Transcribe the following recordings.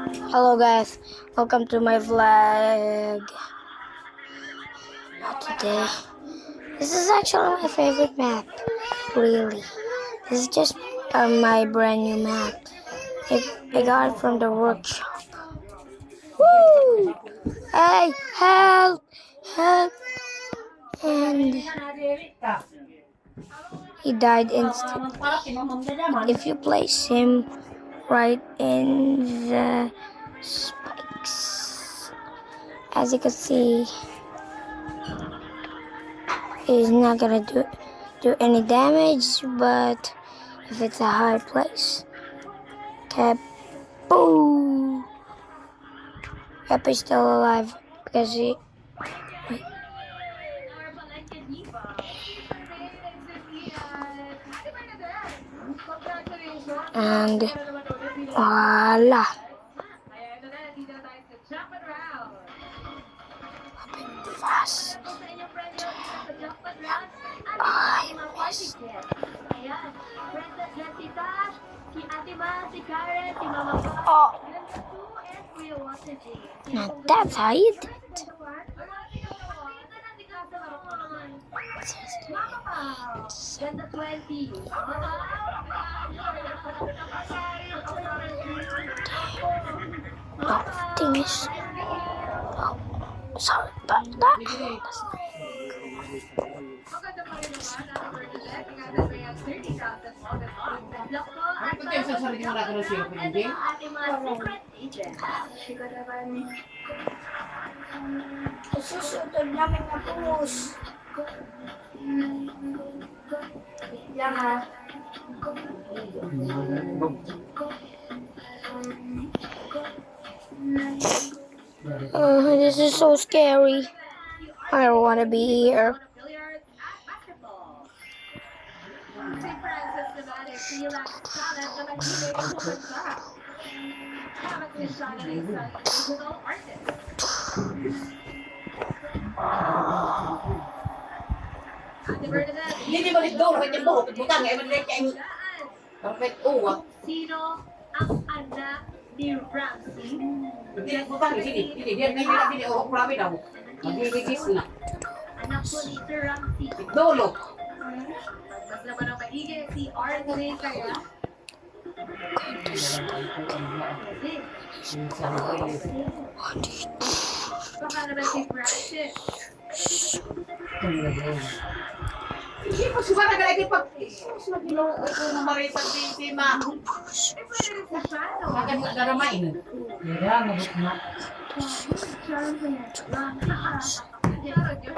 Hello guys, welcome to my vlog. Today, this is actually my favorite map. Really, this is just my brand new map. I got it from the workshop. Woo! Hey, help! Help! And he died instantly. If you place him right in the spikes, as you can see, he's not gonna do any damage, but if it's a high place, kaboom! Yep, he's still alive because he. Wait. And voila! Fast. I missed. Oh. Now that's how you do it. Oh, thing is. Oh, sorry about that. Susunod namin na pumus. Lang ha. This is so scary. I don't want to be here. Hindi balik doon, nakita mo, butang ay man kayo. Perfect uwa. Sino ang anak ni Ramsey? Hindi butang sini. Hindi dia may oh prabi daw. Magigis na. Anak po ni Sir Ramsey. Dolo. Mas naman ang maigi si RJ kaya. Baka naman si Francis. Hindi mo siya nagalagi pag magilo ko na maritan si ma. Pwede rin sa Shano. Magan daramain. Kaya mabuk na. Sino sa tingin mo anak ni Ramsey?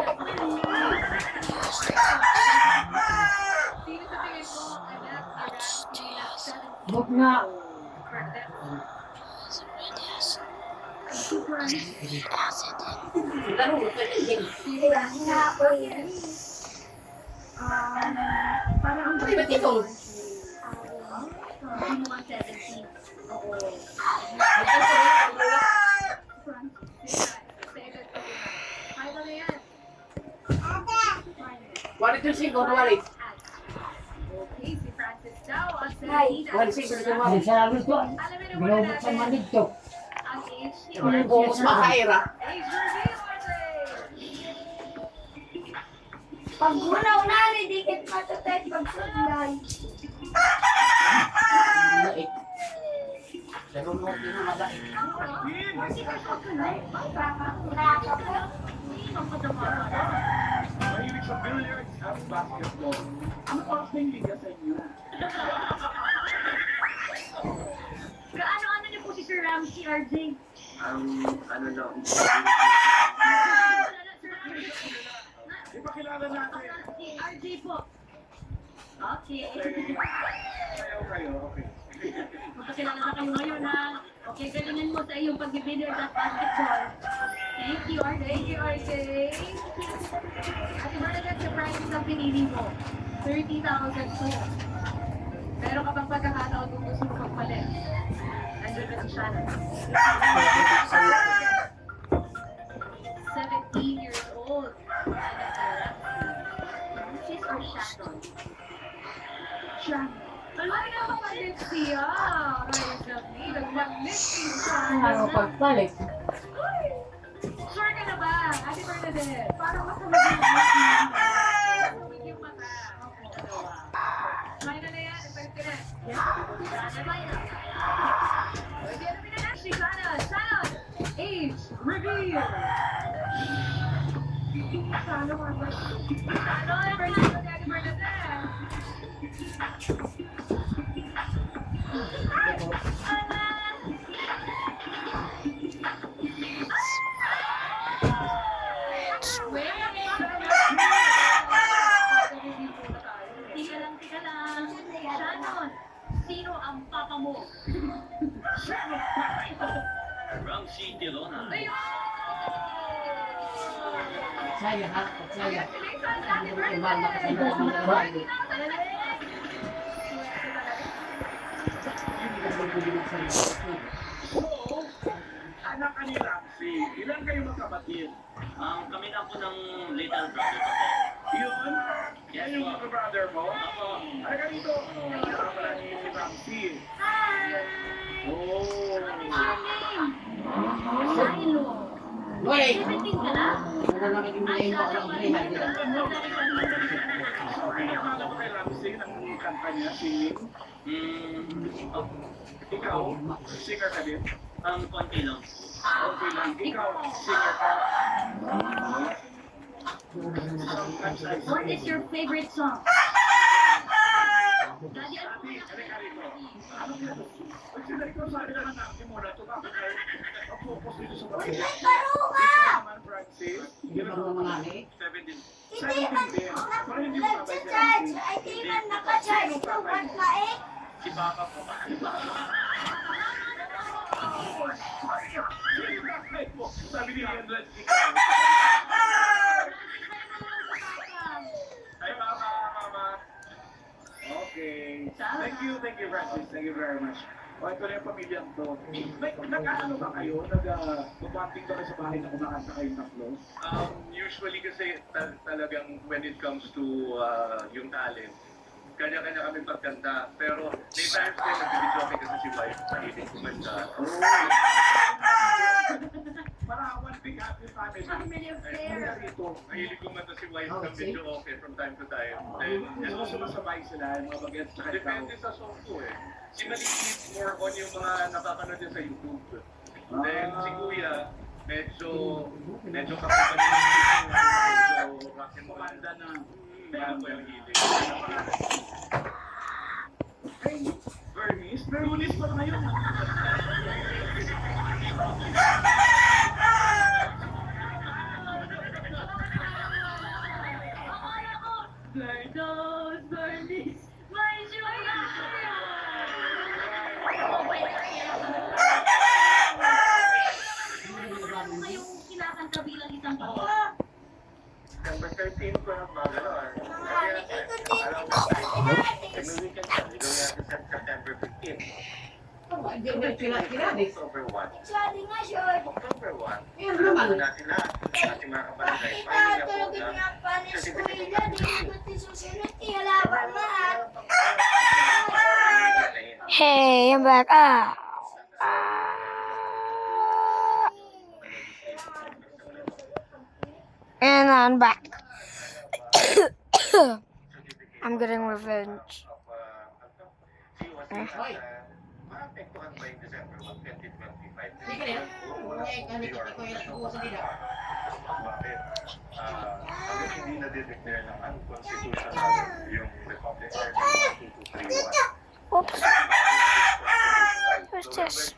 Buk na. Laro ko din. Parang Ano ba dito? Walit yung siguro, walit. Okay, si Francis daw ang Walit siguro yung Ay, walit. sa labi ko. Ginobot sa malig to. ang age ni Bumos makaira. Age reveal, Pag una-una, dikit matatay pagsundan. Narunod din ang malait. Mahilig sa billiards at basketball. Ano pa ang liga sa inyo? Kaano-ano niyo po si Sir Ramsey, RJ? Ano lang. Ipakilala natin. RJ po. Okay. Kayo, okay. Magpakilala na kayo ngayon ha. Okay, galingan mo sa iyong pag-billiard at basketball. Thank you, RJ. Thank you, RJ. At Bernadette, sa prices ang pinili mo. 30,000 po. Meron ka pang pagkakataon kung gusto mo magpalit. Nandiyan na si Shannon. 17 years old. Francis or Shannon? Shannon. Wala na kapatid siya. Ay, sabi, Ano pagpalit? Sure ka na ba? Ate Bernadette, parang masamag yung masamag yung mata. Opo, dalawa. Kaya na yan, effect ka na. Sana ba yan? Okay, ano pinanay? Si Shannon. Shannon, age, reveal. Shannon, Bernadette, Ate Bernadette. Tika lang. Shannon, sino ang papa mo? Ramsey Tirona. Ayun! Saya ha? Saya. Congratulations, Ate Iba makasunod ang mga babae. Oo. Anak ka ni Ramsey. Ilan kayo magkapatid? Kami na po ng little brother ko. Yun? Yan yung mga brother mo? Ako. Ano ka dito? Ano pala ni Ramsey? Oh. Hoy! 17 ka na? Ano na naging mo ang buhay nila? Sorry, akala ko kay Ramsey ng kanta niya, singing. Ikaw, singer ka din? Konti lang. Okay lang. Ikaw, singer ka? What is your favorite song? Daddy, ano po Ate, yung halika rito. Ano yan? Pag sila ikaw sabi naman natin muna, tumapit kayo. Mag-focus dito sa bagay. Ikaw naman, Francis. Hindi ba mga mangali? 17. Hindi man 17 din. ako Parang hindi mo sabay si nag-charge. Ramsey. Ay, di man naka-charge ko. Ba't laik? Si Papa ko. Sabi ni Andres, ikaw. Ay, mama. Okay. Thank you, Francis. Thank you very much. O, ito na yung pamilyang to. Nag-ano ba kayo? Nag-bumping ba kayo sa bahay na kumakanta kayong tatlo? Usually kasi talagang when it comes to yung talent, kanya-kanya kami pagkanta. Pero may times din nag-video kasi si wife, mahilig kumanta. Para one big happy family. Family affair. Ay, rito. Mahilig kumanta si wife ng video okay from time to time. Yes, mo sumasabay sila, yung mga bagets na Depende sa song ko eh. Si Maliit more on yung mga napapanood niya sa YouTube. Then si Kuya, medyo kapatid medyo rock and roll. Kumanda na. Kaya ko yung hilig. Hey, Bernice, Bernice pa ngayon. Birdos, birdies, may Ano kayong kinakanta bilang isang papa? September 13 ko ng mga gano'n. Alam mo, weekend ka, hindi ko natin sa September 15. Hindi mo kila di. October 1. Sorry nga, sure. October 1. Yan naman. Natin lahat. Ating mga kabarangay. Ay, talaga nga panis ko nila. Di ko susunod. Ihalawa man. Hey, I'm back. And I'm back. I'm getting revenge. Maapektuhan ba yung December 1, 2025? Sige rin. Kami ko yung nag-uusap nila. Bakit? Hanggang hindi na-declare ng unconstitutional yung Republic Act 2231. Oops. Who's this?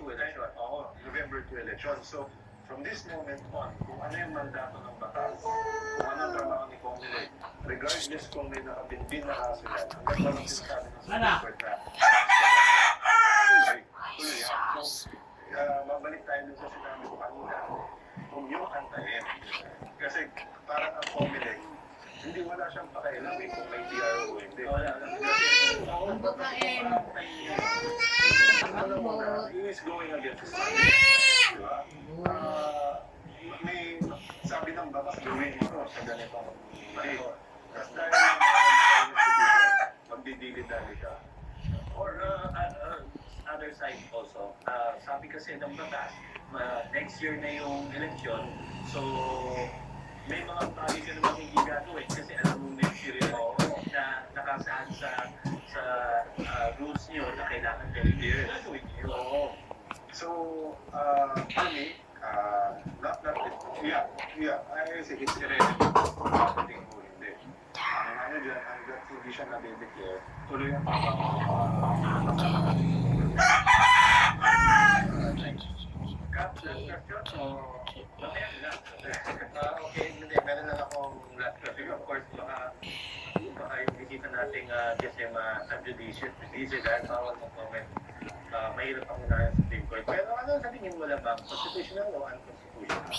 November 2 election. So, from this moment on, kung ano yung mandato ng batas, kung ano ang trabaho ni Comelec, regardless kung may nakabinbin na kaso yan, hanggang walang sinasabi ng Supreme Court na babalik tayo dun sa sinabi ko kanina, kung yung antayin. Kasi parang ang Comelec, hindi wala siyang pakialam kung may DRO o hindi. Ang pagkain. He is going against the diba? May sabi ng batas gawin mo sa ganitong hindi. Kasi dahil magdidili-dali ka. Or other side also, sabi kasi ng batas, next year na yung election, so may mga bagay ka naman hindi gagawin kasi alam mo next year yun na nakasaad sa rules niyo na kailangan kayo gagawin niyo. So, for me, I say it's irrelevant kung makating mo hindi. Ang ano dyan, hanggang hindi siya nabibigay, tuloy ang Okay, hindi. Meron lang akong last question. Of course, baka yung bisita nating kasi ma-subjudicious dahil bawal mong comment. Mahirap ako na sa Supreme Court. Pero ano sa tingin mo lang bang constitutional o unconstitutional?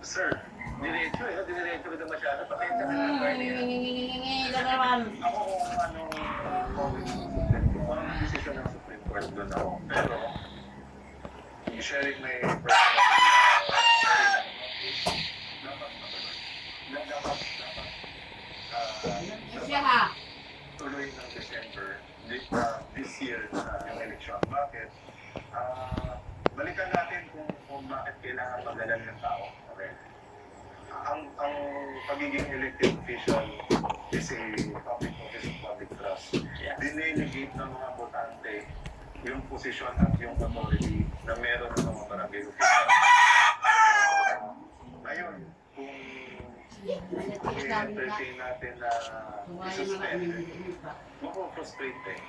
Sir, Diretso diretso ka na masyado. Pasensya ka na, Barney. Ito naman. ako kung anong decision ng Supreme Court doon ako. Pero, sharing my personal dapat Siya ha. tuloy ng December this year yung election. Bakit? Balikan natin kung bakit kailangan magalan ng tao. Okay? Ang pagiging elected official is a public office of public trust. Dinelegate ng mga botante yung posisyon at yung authority na meron ng mga barangay official. Ngayon, kung i-entertain natin na isuspend, mako-frustrate eh.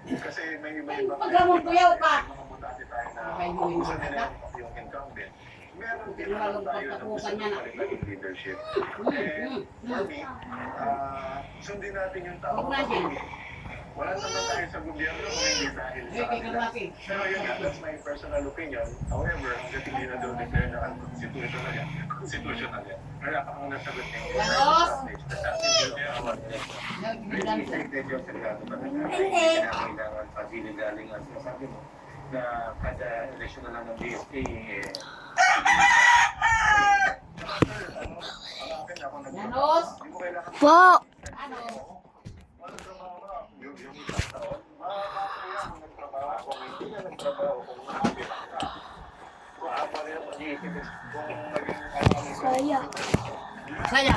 Kasi may iba-iba Pagramon ko yaw ka. mga botante tayo na gusto nila yung incumbent. Meron din naman tayo na gusto ng balik leadership. And for me, sundin natin yung tao. Wala naman tayo sa gobyerno kung hindi dahil sa kanila. Pero yun nga, that's my personal opinion. However, hanggang hindi na doon declare na unconstitutional yan. Constitutional yan. Kaya ako ang nasagot niyo. Ganos! Really effective yung sergado ba na kailangan pagdiligaling at masabi mo na kada eleksyon na lang ng BSK Ganos! Wow! Ano? Yung isang taon, makakasaya kung nagtrabaho, kung hindi na nagtrabaho, kung nakabilang ka. Kung apa rin ang mag-iisip, kung naging Saya. Saya.